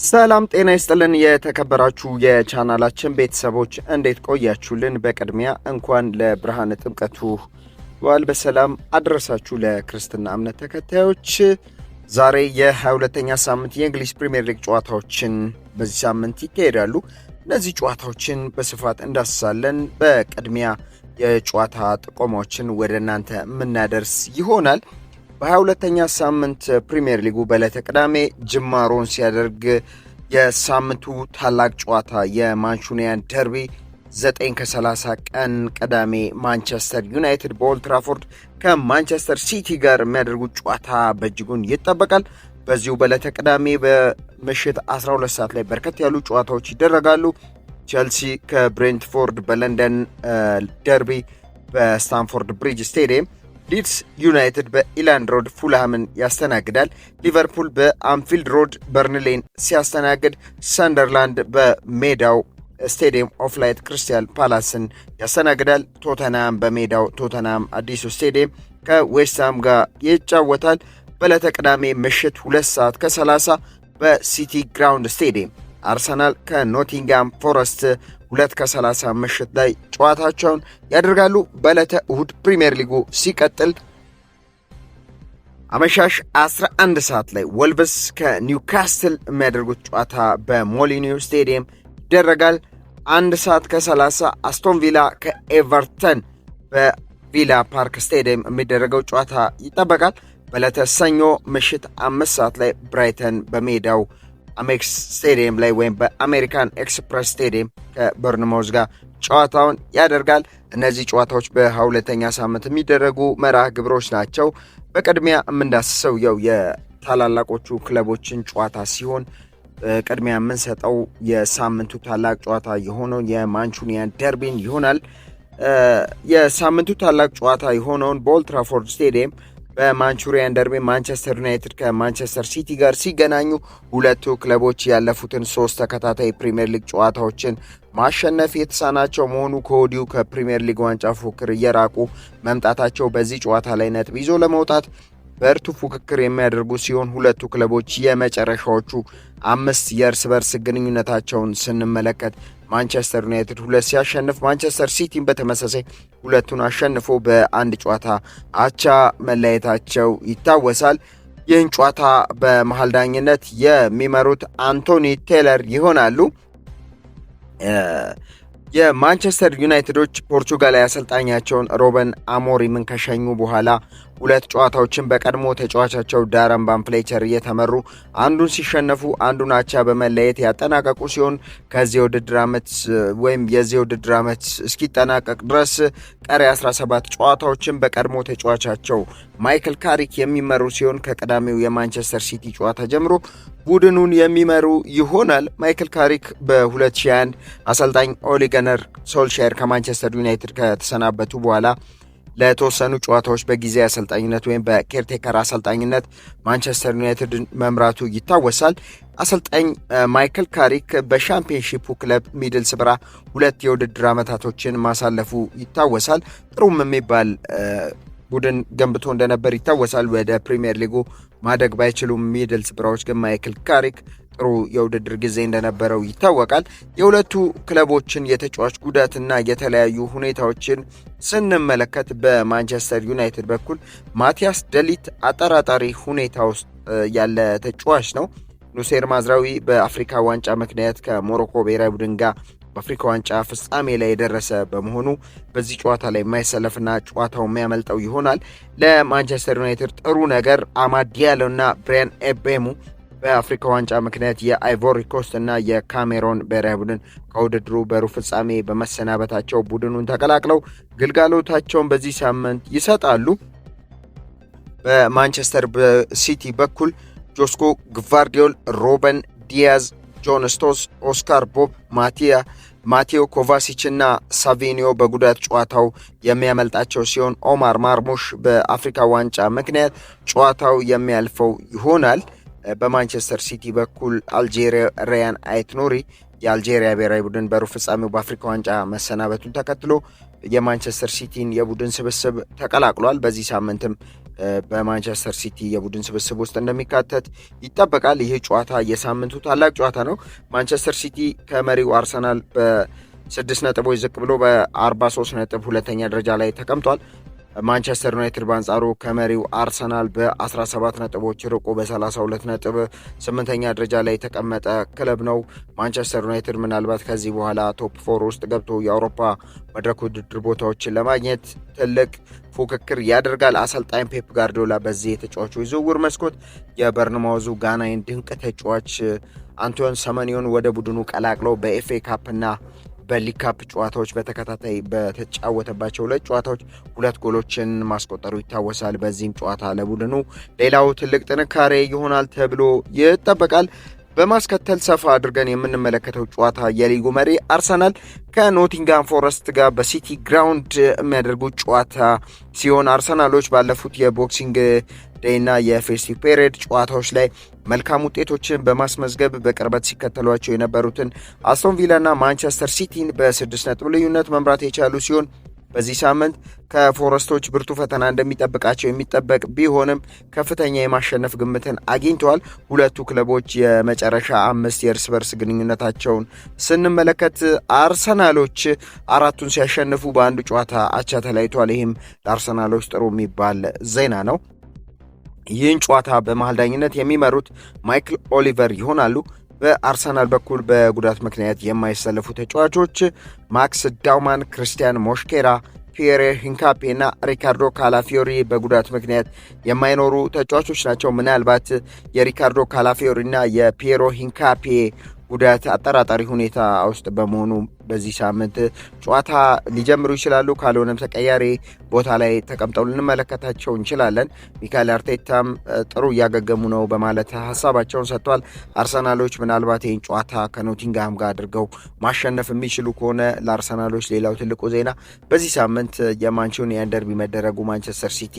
ሰላም ጤና ይስጥልን የተከበራችሁ የቻናላችን ቤተሰቦች እንዴት ቆያችሁልን? በቅድሚያ እንኳን ለብርሃነ ጥምቀቱ በዓል በሰላም አደረሳችሁ። ለክርስትና እምነት ተከታዮች ዛሬ የ22ኛ ሳምንት የእንግሊዝ ፕሪሚየር ሊግ ጨዋታዎችን በዚህ ሳምንት ይካሄዳሉ። እነዚህ ጨዋታዎችን በስፋት እንዳስሳለን። በቅድሚያ የጨዋታ ጥቆማዎችን ወደ እናንተ የምናደርስ ይሆናል። በ22ኛ ሳምንት ፕሪሚየር ሊጉ በዕለተ ቅዳሜ ጅማሮን ሲያደርግ የሳምንቱ ታላቅ ጨዋታ የማንቹኒያን ደርቢ 9:30 ቀን ቅዳሜ ማንቸስተር ዩናይትድ በኦልድ ትራፎርድ ከማንቸስተር ሲቲ ጋር የሚያደርጉት ጨዋታ በእጅጉን ይጠበቃል። በዚሁ በዕለተ ቅዳሜ በምሽት 12 ሰዓት ላይ በርከት ያሉ ጨዋታዎች ይደረጋሉ። ቼልሲ ከብሬንትፎርድ በለንደን ደርቢ በስታንፎርድ ብሪጅ ስቴዲየም፣ ሊድስ ዩናይትድ በኢላንድ ሮድ ፉልሃምን ያስተናግዳል። ሊቨርፑል በአንፊልድ ሮድ በርንሌን ሲያስተናግድ፣ ሰንደርላንድ በሜዳው ስቴዲየም ኦፍ ላይት ክሪስታል ፓላስን ያስተናግዳል። ቶተናም በሜዳው ቶተናም አዲሱ ስቴዲየም ከዌስትሃም ጋር ይጫወታል። በዕለተ ቅዳሜ ምሽት 2 ሰዓት ከ30 በሲቲ ግራውንድ ስቴዲየም አርሰናል ከኖቲንጋም ፎረስት 2:30 ምሽት ላይ ጨዋታቸውን ያደርጋሉ። በዕለተ እሁድ ፕሪሚየር ሊጉ ሲቀጥል አመሻሽ 11 ሰዓት ላይ ወልቭስ ከኒውካስትል የሚያደርጉት ጨዋታ በሞሊኒው ስቴዲየም ይደረጋል። 1 ሰዓት ከ30 አስቶን ቪላ ከኤቨርተን በቪላ ፓርክ ስቴዲየም የሚደረገው ጨዋታ ይጠበቃል። በዕለተ ሰኞ ምሽት 5 ሰዓት ላይ ብራይተን በሜዳው አሜክስ ስቴዲየም ላይ ወይም በአሜሪካን ኤክስፕረስ ስቴዲየም ከበርንማውዝ ጋር ጨዋታውን ያደርጋል። እነዚህ ጨዋታዎች በ22ኛ ሳምንት የሚደረጉ መርሃ ግብሮች ናቸው። በቅድሚያ የምንዳስሰው የታላላቆቹ ክለቦችን ጨዋታ ሲሆን ቅድሚያ የምንሰጠው የሳምንቱ ታላቅ ጨዋታ የሆነው የማንቹኒያን ደርቢን ይሆናል። የሳምንቱ ታላቅ ጨዋታ የሆነውን በኦልድ ትራፎርድ ስቴዲየም በማንቹሪያን ደርቢ ማንቸስተር ዩናይትድ ከማንቸስተር ሲቲ ጋር ሲገናኙ ሁለቱ ክለቦች ያለፉትን 3 ተከታታይ ፕሪሚየር ሊግ ጨዋታዎችን ማሸነፍ የተሳናቸው መሆኑ ከወዲሁ ከፕሪሚየር ሊግ ዋንጫ ፉክክር እየራቁ መምጣታቸው በዚህ ጨዋታ ላይ ነጥብ ይዞ ለመውጣት በርቱ ፉክክር የሚያደርጉ ሲሆን ሁለቱ ክለቦች የመጨረሻዎቹ 5 የእርስ በርስ ግንኙነታቸውን ስንመለከት ማንቸስተር ዩናይትድ 2 ሲያሸንፍ ማንቸስተር ሲቲን በተመሳሳይ 2ቱን አሸንፎ በአንድ ጨዋታ አቻ መለያየታቸው ይታወሳል። ይህን ጨዋታ በመሃል ዳኝነት የሚመሩት አንቶኒ ቴለር ይሆናሉ። የማንቸስተር ዩናይትዶች ፖርቹጋላዊ አሰልጣኛቸውን ሮበን አሞሪምን ከሸኙ በኋላ 2 ጨዋታዎችን በቀድሞ ተጫዋቻቸው ዳረን ቫን ፍሌቸር እየተመሩ አንዱን ሲሸነፉ አንዱን አቻ በመለየት ያጠናቀቁ ሲሆን ከዚህ የውድድር ዓመት እስኪጠናቀቅ ድረስ ቀሪ 17 ጨዋታዎችን በቀድሞ ተጫዋቻቸው ማይክል ካሪክ የሚመሩ ሲሆን ከቀዳሚው የማንቸስተር ሲቲ ጨዋታ ጀምሮ ቡድኑን የሚመሩ ይሆናል። ማይክል ካሪክ በ2021 አሰልጣኝ ኦሊ ጉናር ሶልሻየር ከማንቸስተር ዩናይትድ ከተሰናበቱ በኋላ ለተወሰኑ ጨዋታዎች በጊዜ አሰልጣኝነት ወይም በኬርቴከር አሰልጣኝነት ማንቸስተር ዩናይትድ መምራቱ ይታወሳል። አሰልጣኝ ማይክል ካሪክ በሻምፒዮንሺፑ ክለብ ሚድልስብራ 2 የውድድር ዓመታቶችን ማሳለፉ ይታወሳል። ጥሩም የሚባል ቡድን ገንብቶ እንደነበር ይታወሳል። ወደ ፕሪሚየር ሊጉ ማደግ ባይችሉም ሚድልስብራዎች ግን ማይክል ካሪክ ጥሩ የውድድር ጊዜ እንደነበረው ይታወቃል። የሁለቱ ክለቦችን የተጫዋች ጉዳትና የተለያዩ ሁኔታዎችን ስንመለከት በማንቸስተር ዩናይትድ በኩል ማቲያስ ደሊት አጠራጣሪ ሁኔታ ውስጥ ያለ ተጫዋች ነው። ኑሴር ማዝራዊ በአፍሪካ ዋንጫ ምክንያት ከሞሮኮ ብሔራዊ ቡድን ጋር በአፍሪካ ዋንጫ ፍጻሜ ላይ የደረሰ በመሆኑ በዚህ ጨዋታ ላይ የማይሰለፍና ጨዋታው የሚያመልጠው ይሆናል። ለማንቸስተር ዩናይትድ ጥሩ ነገር አማድ ዲያሎ እና ብሪያን ኤቤሙ በአፍሪካ ዋንጫ ምክንያት የአይቮሪ ኮስት እና የካሜሮን ብሔራዊ ቡድን ከውድድሩ በሩብ ፍጻሜ በመሰናበታቸው ቡድኑን ተቀላቅለው ግልጋሎታቸውን በዚህ ሳምንት ይሰጣሉ። በማንቸስተር ሲቲ በኩል ጆስኮ ግቫርዲዮል፣ ሮበን ዲያዝ፣ ጆን ስቶስ፣ ኦስካር ቦብ፣ ማቴዮ ኮቫሲች እና ሳቪኒዮ በጉዳት ጨዋታው የሚያመልጣቸው ሲሆን ኦማር ማርሙሽ በአፍሪካ ዋንጫ ምክንያት ጨዋታው የሚያልፈው ይሆናል። በማንቸስተር ሲቲ በኩል አልጄሪያ ራያን አይት ኑሪ የአልጄሪያ ብሔራዊ ቡድን በሩብ ፍጻሜው በአፍሪካ ዋንጫ መሰናበቱን ተከትሎ የማንቸስተር ሲቲን የቡድን ስብስብ ተቀላቅሏል። በዚህ ሳምንትም በማንቸስተር ሲቲ የቡድን ስብስብ ውስጥ እንደሚካተት ይጠበቃል። ይህ ጨዋታ የሳምንቱ ታላቅ ጨዋታ ነው። ማንቸስተር ሲቲ ከመሪው አርሰናል በ6 ነጥቦች ዝቅ ብሎ በ43 ነጥብ ሁለተኛ ደረጃ ላይ ተቀምጧል። ማንቸስተር ዩናይትድ በአንጻሩ ከመሪው አርሰናል በ17 ነጥቦች ርቆ በ32 ነጥብ 8ኛ ደረጃ ላይ የተቀመጠ ክለብ ነው። ማንቸስተር ዩናይትድ ምናልባት ከዚህ በኋላ ቶፕ 4 ውስጥ ገብቶ የአውሮፓ መድረክ ውድድር ቦታዎችን ለማግኘት ትልቅ ፉክክር ያደርጋል። አሰልጣኝ ፔፕ ጋርዲዮላ በዚህ የተጫዋቾች ዝውውር መስኮት የበርንማውዙ ጋናዊን ድንቅ ተጫዋች አንቶን ሰመኒዮን ወደ ቡድኑ ቀላቅለው በኤፍኤ ካፕና በሊግ ካፕ ጨዋታዎች በተከታታይ በተጫወተባቸው 2 ጨዋታዎች 2 ጎሎችን ማስቆጠሩ ይታወሳል። በዚህም ጨዋታ ለቡድኑ ሌላው ትልቅ ጥንካሬ ይሆናል ተብሎ ይጠበቃል። በማስከተል ሰፋ አድርገን የምንመለከተው ጨዋታ የሊጉ መሪ አርሰናል ከኖቲንጋም ፎረስት ጋር በሲቲ ግራውንድ የሚያደርጉት ጨዋታ ሲሆን አርሰናሎች ባለፉት የቦክሲንግ ዴይና የፌስቲቭ ፔሪየድ ጨዋታዎች ላይ መልካም ውጤቶችን በማስመዝገብ በቅርበት ሲከተሏቸው የነበሩትን አስቶን ቪላና ማንቸስተር ሲቲን በ6 ነጥብ ልዩነት መምራት የቻሉ ሲሆን በዚህ ሳምንት ከፎረስቶች ብርቱ ፈተና እንደሚጠብቃቸው የሚጠበቅ ቢሆንም ከፍተኛ የማሸነፍ ግምትን አግኝተዋል። ሁለቱ ክለቦች የመጨረሻ 5 የእርስ በርስ ግንኙነታቸውን ስንመለከት አርሰናሎች 4ቱን ሲያሸንፉ በአንዱ ጨዋታ አቻ ተለያይተዋል። ይህም ለአርሰናሎች ጥሩ የሚባል ዜና ነው። ይህን ጨዋታ በመሃል ዳኝነት የሚመሩት ማይክል ኦሊቨር ይሆናሉ። በአርሰናል በኩል በጉዳት ምክንያት የማይሰለፉ ተጫዋቾች ማክስ ዳውማን፣ ክርስቲያን ሞሽኬራ፣ ፒየሬ ሂንካፔ እና ሪካርዶ ካላፊዮሪ በጉዳት ምክንያት የማይኖሩ ተጫዋቾች ናቸው። ምናልባት የሪካርዶ ካላፊዮሪ እና የፒየሮ ሂንካፔ ጉዳት አጠራጣሪ ሁኔታ ውስጥ በመሆኑ በዚህ ሳምንት ጨዋታ ሊጀምሩ ይችላሉ። ካልሆነም ተቀያሪ ቦታ ላይ ተቀምጠው ልንመለከታቸው እንችላለን። ሚካኤል አርቴታም ጥሩ እያገገሙ ነው በማለት ሀሳባቸውን ሰጥቷል። አርሰናሎች ምናልባት ይህን ጨዋታ ከኖቲንግሃም ጋር አድርገው ማሸነፍ የሚችሉ ከሆነ ለአርሰናሎች ሌላው ትልቁ ዜና በዚህ ሳምንት የማንቹሪያን ደርቢ መደረጉ ማንቸስተር ሲቲ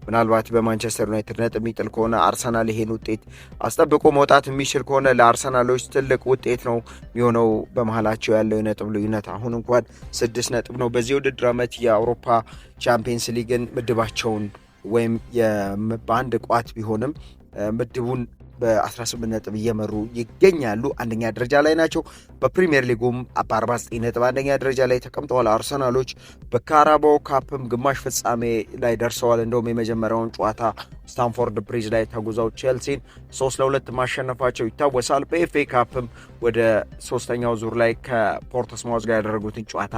ምናልባት በማንቸስተር ዩናይትድ ነጥብ የሚጥል ከሆነ አርሰናል ይሄን ውጤት አስጠብቆ መውጣት የሚችል ከሆነ ለአርሰናሎች ትልቅ ውጤት ነው የሚሆነው። በመሀላቸው ያለው የነጥብ ልዩነት አሁን እንኳን 6 ነጥብ ነው። በዚህ ውድድር ዓመት የአውሮፓ ቻምፒየንስ ሊግን ምድባቸውን ወይም በአንድ ቋት ቢሆንም ምድቡን በ18 ነጥብ እየመሩ ይገኛሉ። አንደኛ ደረጃ ላይ ናቸው። በፕሪሚየር ሊጉም በ49 ነጥብ አንደኛ ደረጃ ላይ ተቀምጠዋል። አርሰናሎች በካራባኦ ካፕም ግማሽ ፍጻሜ ላይ ደርሰዋል። እንደውም የመጀመሪያውን ጨዋታ ስታንፎርድ ብሪጅ ላይ ተጉዘው ቼልሲን 3-2 ማሸነፋቸው ይታወሳል። በኤፍኤ ካፕም ወደ 3ኛው ዙር ላይ ከፖርትስማውዝ ጋር ያደረጉትን ጨዋታ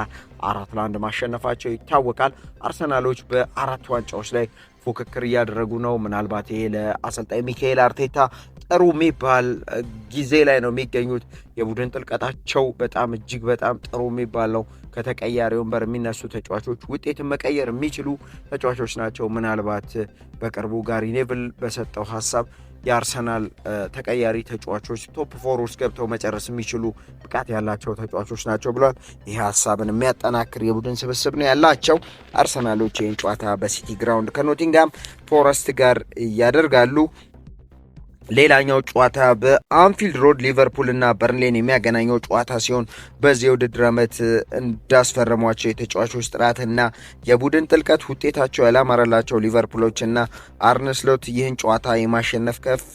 4-1 ማሸነፋቸው ይታወቃል። አርሰናሎች በ4 ዋንጫዎች ላይ ፉክክር እያደረጉ ነው። ምናልባት ይሄ ለአሰልጣኝ ሚካኤል አርቴታ ጥሩ የሚባል ጊዜ ላይ ነው የሚገኙት። የቡድን ጥልቀታቸው በጣም እጅግ በጣም ጥሩ የሚባል ነው። ከተቀያሪ ወንበር የሚነሱ ተጫዋቾች ውጤትን መቀየር የሚችሉ ተጫዋቾች ናቸው። ምናልባት በቅርቡ ጋሪ ኔቭል በሰጠው ሀሳብ የአርሰናል ተቀያሪ ተጫዋቾች ቶፕ 4 ውስጥ ገብተው መጨረስ የሚችሉ ብቃት ያላቸው ተጫዋቾች ናቸው ብሏል። ይህ ሀሳብን የሚያጠናክር የቡድን ስብስብ ነው ያላቸው። አርሰናሎች ይህን ጨዋታ በሲቲ ግራውንድ ከኖቲንግሃም ፎረስት ጋር ያደርጋሉ። ሌላኛው ጨዋታ በአንፊልድ ሮድ ሊቨርፑል እና በርንሌን የሚያገናኘው ጨዋታ ሲሆን በዚህ የውድድር ዓመት እንዳስፈረሟቸው የተጫዋቾች ጥራትና የቡድን ጥልቀት ውጤታቸው ያላማረላቸው ሊቨርፑሎች እና አርነ ስሎት ይህን ጨዋታ የማሸነፍ ከፍ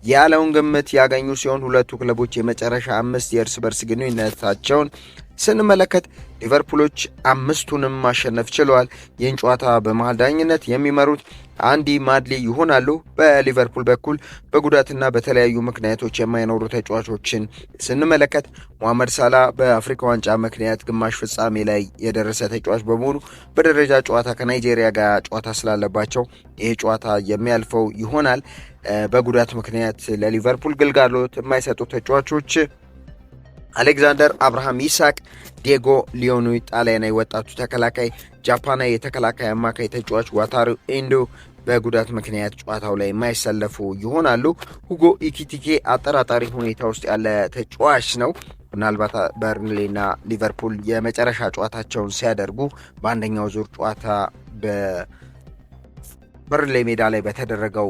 ያለውን ግምት ያገኙ ሲሆን ሁለቱ ክለቦች የመጨረሻ 5 የእርስ በርስ ግንኙነታቸውን ስንመለከት ሊቨርፑሎች 5ቱንም ማሸነፍ ችለዋል። ይህን ጨዋታ በመሃል ዳኝነት የሚመሩት አንዲ ማድሊ ይሆናሉ። በሊቨርፑል በኩል በጉዳትና በተለያዩ ምክንያቶች የማይኖሩ ተጫዋቾችን ስንመለከት ሙሐመድ ሳላ በአፍሪካ ዋንጫ ምክንያት ግማሽ ፍጻሜ ላይ የደረሰ ተጫዋች በመሆኑ በደረጃ ጨዋታ ከናይጄሪያ ጋር ጨዋታ ስላለባቸው ይሄ ጨዋታ የሚያልፈው ይሆናል። በጉዳት ምክንያት ለሊቨርፑል ግልጋሎት የማይሰጡ ተጫዋቾች አሌክዛንደር አብርሃም ይሳቅ፣ ዲየጎ ሊዮኑ ጣሊያናዊ ወጣቱ ተከላካይ፣ ጃፓናዊ የተከላካይ አማካይ ተጫዋች ዋታሩ ኤንዶ በጉዳት ምክንያት ጨዋታው ላይ የማይሰለፉ ይሆናሉ። ሁጎ ኢኪቲኬ አጠራጣሪ ሁኔታ ውስጥ ያለ ተጫዋች ነው። ምናልባት በርንሌና ሊቨርፑል የመጨረሻ ጨዋታቸውን ሲያደርጉ በአንደኛው ዙር ጨዋታ በርንሌ ሜዳ ላይ በተደረገው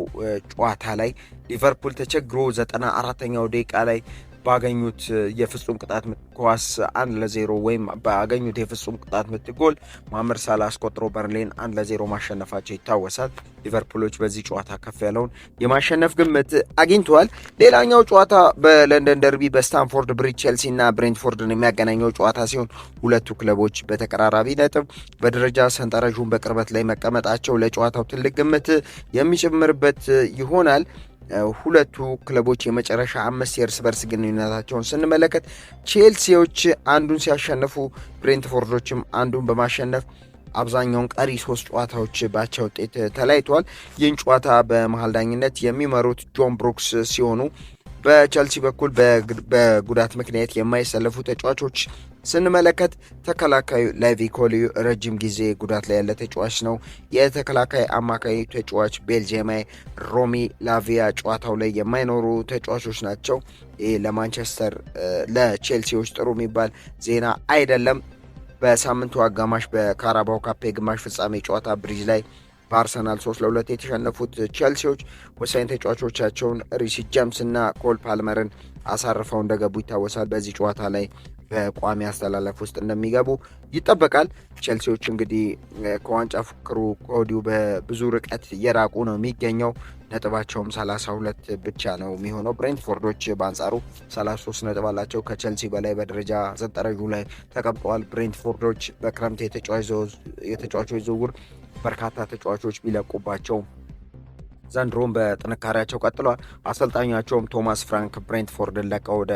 ጨዋታ ላይ ሊቨርፑል ተቸግሮ 94ኛው ደቂቃ ላይ ባገኙት የፍጹም ቅጣት ምት ኳስ 1-0 ወይም ባገኙት የፍጹም ቅጣት ምት ጎል መሐመድ ሳላህ አስቆጥሮ በርንሌን 1-0 ማሸነፋቸው ይታወሳል። ሊቨርፑሎች በዚህ ጨዋታ ከፍ ያለውን የማሸነፍ ግምት አግኝተዋል። ሌላኛው ጨዋታ በለንደን ደርቢ በስታንፎርድ ብሪጅ ቼልሲ እና ብሬንትፎርድን የሚያገናኘው ጨዋታ ሲሆን ሁለቱ ክለቦች በተቀራራቢ ነጥብ በደረጃ ሰንጠረዡን በቅርበት ላይ መቀመጣቸው ለጨዋታው ትልቅ ግምት የሚጨምርበት ይሆናል። ሁለቱ ክለቦች የመጨረሻ 5 የእርስ በርስ ግንኙነታቸውን ስንመለከት ቼልሲዎች አንዱን ሲያሸንፉ ብሬንትፎርዶችም አንዱን በማሸነፍ አብዛኛውን ቀሪ 3 ጨዋታዎች ባቻ ውጤት ተለያይተዋል። ይህን ጨዋታ በመሃል ዳኝነት የሚመሩት ጆን ብሩክስ ሲሆኑ በቼልሲ በኩል በጉዳት ምክንያት የማይሰለፉ ተጫዋቾች ስንመለከት ተከላካዩ ላይቪ ኮሊዩ ረጅም ጊዜ ጉዳት ላይ ያለ ተጫዋች ነው። የተከላካይ አማካይ ተጫዋች ቤልጂየማዊ ሮሚ ላቪያ ጨዋታው ላይ የማይኖሩ ተጫዋቾች ናቸው። ይህ ለቼልሲዎች ጥሩ የሚባል ዜና አይደለም። በሳምንቱ አጋማሽ በካራባው ካፕ የግማሽ ፍጻሜ ጨዋታ ብሪጅ ላይ በአርሰናል 3-2 የተሸነፉት ቼልሲዎች ወሳኝ ተጫዋቾቻቸውን ሪሲ ጄምስ እና ኮል ፓልመርን አሳርፈው እንደገቡ ይታወሳል። በዚህ ጨዋታ ላይ በቋሚ አስተላለፍ ውስጥ እንደሚገቡ ይጠበቃል። ቼልሲዎች እንግዲህ ከዋንጫ ፉክክሩ ከወዲሁ በብዙ ርቀት እየራቁ ነው የሚገኘው። ነጥባቸውም 32 ብቻ ነው የሚሆነው። ብሬንትፎርዶች በአንጻሩ 33 ነጥብ አላቸው። ከቼልሲ በላይ በደረጃ ሰንጠረዡ ላይ ተቀምጠዋል። ብሬንትፎርዶች በክረምት የተጫዋቾች ዝውውር በርካታ ተጫዋቾች ቢለቁባቸው ዘንድሮም በጥንካሬያቸው ቀጥለዋል። አሰልጣኛቸውም ቶማስ ፍራንክ ብሬንትፎርድን ለቀው ወደ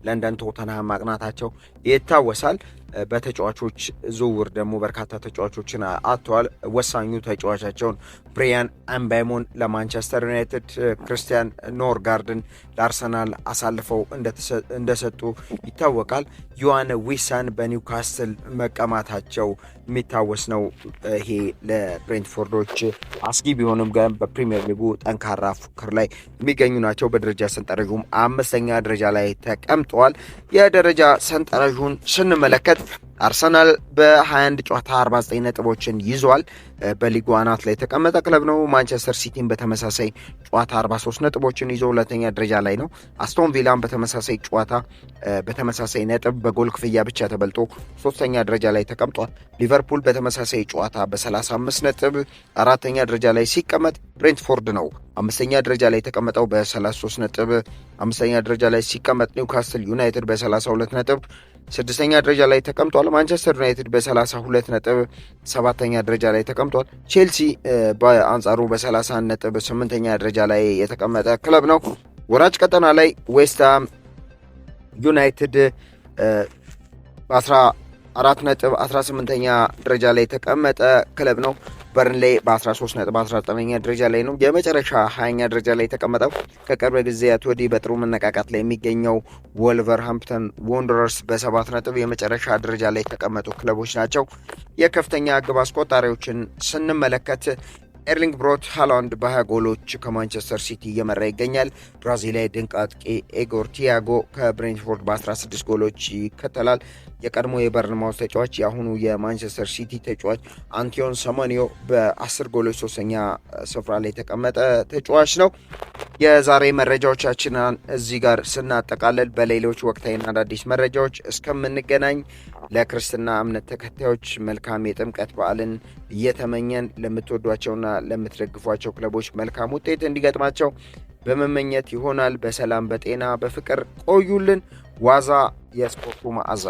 ለንደን ቶተንሃም ማቅናታቸው ይታወሳል። በተጫዋቾች ዝውውር ደግሞ በርካታ ተጫዋቾችን አጥተዋል። ወሳኙ ተጫዋቻቸውን ብሪያን አምባይሞን ለማንቸስተር ዩናይትድ፣ ክርስቲያን ኖርጋርድን ለአርሰናል አሳልፈው እንደሰጡ ይታወቃል። ዮዋን ዊሳን በኒውካስትል መቀማታቸው የሚታወስ ነው። ይሄ ለብሬንትፎርዶች አስጊ ቢሆንም ግን በፕሪሚየር ሊጉ ጠንካራ ፉክክር ላይ የሚገኙ ናቸው። በደረጃ ሰንጠረዡም 5ኛ ደረጃ ላይ ተቀምጠዋል። የደረጃ ሰንጠረዡን ስንመለከት አርሰናል በ21 ጨዋታ 49 ነጥቦችን ይዟል። በሊጉ አናት ላይ የተቀመጠ ክለብ ነው። ማንቸስተር ሲቲን በተመሳሳይ ጨዋታ 43 ነጥቦችን ይዞ ሁለተኛ ደረጃ ላይ ነው። አስቶን ቪላን በተመሳሳይ ጨዋታ በተመሳሳይ ነጥብ በጎል ክፍያ ብቻ ተበልጦ 3ኛ ደረጃ ላይ ተቀምጧል። ሊቨርፑል በተመሳሳይ ጨዋታ በ35 ነጥብ 4ኛ ደረጃ ላይ ሲቀመጥ፣ ብሬንትፎርድ ነው 5ኛ ደረጃ ላይ የተቀመጠው በ33 ነጥብ 5ኛ ደረጃ ላይ ሲቀመጥ፣ ኒውካስትል ዩናይትድ በ32 ነጥብ 6ኛ ደረጃ ላይ ተቀምጧል። ማንቸስተር ዩናይትድ በ32 ነጥብ 7ኛ ደረጃ ላይ ተቀምጧል። ቼልሲ በአንጻሩ በ31 ነጥብ 8ኛ ደረጃ ላይ የተቀመጠ ክለብ ነው። ወራጅ ቀጠና ላይ ዌስትሃም ዩናይትድ በ14 ነጥብ 18ኛ ደረጃ ላይ የተቀመጠ ክለብ ነው። በርንሌ በ13 ነጥብ 19ኛ ደረጃ ላይ ነው። የመጨረሻ 20ኛ ደረጃ ላይ የተቀመጠው ከቅርብ ጊዜያት ወዲህ በጥሩ መነቃቃት ላይ የሚገኘው ወልቨርሃምፕተን ወንደረርስ በ7 ነጥብ የመጨረሻ ደረጃ ላይ የተቀመጡ ክለቦች ናቸው። የከፍተኛ ግብ አስቆጣሪዎችን ስንመለከት ኤርሊንግ ብሮት ሃላንድ በ20 ጎሎች ከማንቸስተር ሲቲ እየመራ ይገኛል። ብራዚላዊ ድንቅ አጥቂ ኤጎር ቲያጎ ከብሬንትፎርድ በ16 ጎሎች ይከተላል። የቀድሞ የበርንማውዝ ተጫዋች የአሁኑ የማንቸስተር ሲቲ ተጫዋች አንቶን ሰማኒዮ በ10 ጎሎች 3ኛ ስፍራ ላይ የተቀመጠ ተጫዋች ነው። የዛሬ መረጃዎቻችንን እዚህ ጋር ስናጠቃልል በሌሎች ወቅታዊና አዳዲስ መረጃዎች እስከምንገናኝ ለክርስትና እምነት ተከታዮች መልካም የጥምቀት በዓልን እየተመኘን ለምትወዷቸውና ለምትደግፏቸው ክለቦች መልካም ውጤት እንዲገጥማቸው በመመኘት ይሆናል። በሰላም በጤና በፍቅር ቆዩልን። ዋዛ የስፖርቱ መዓዛ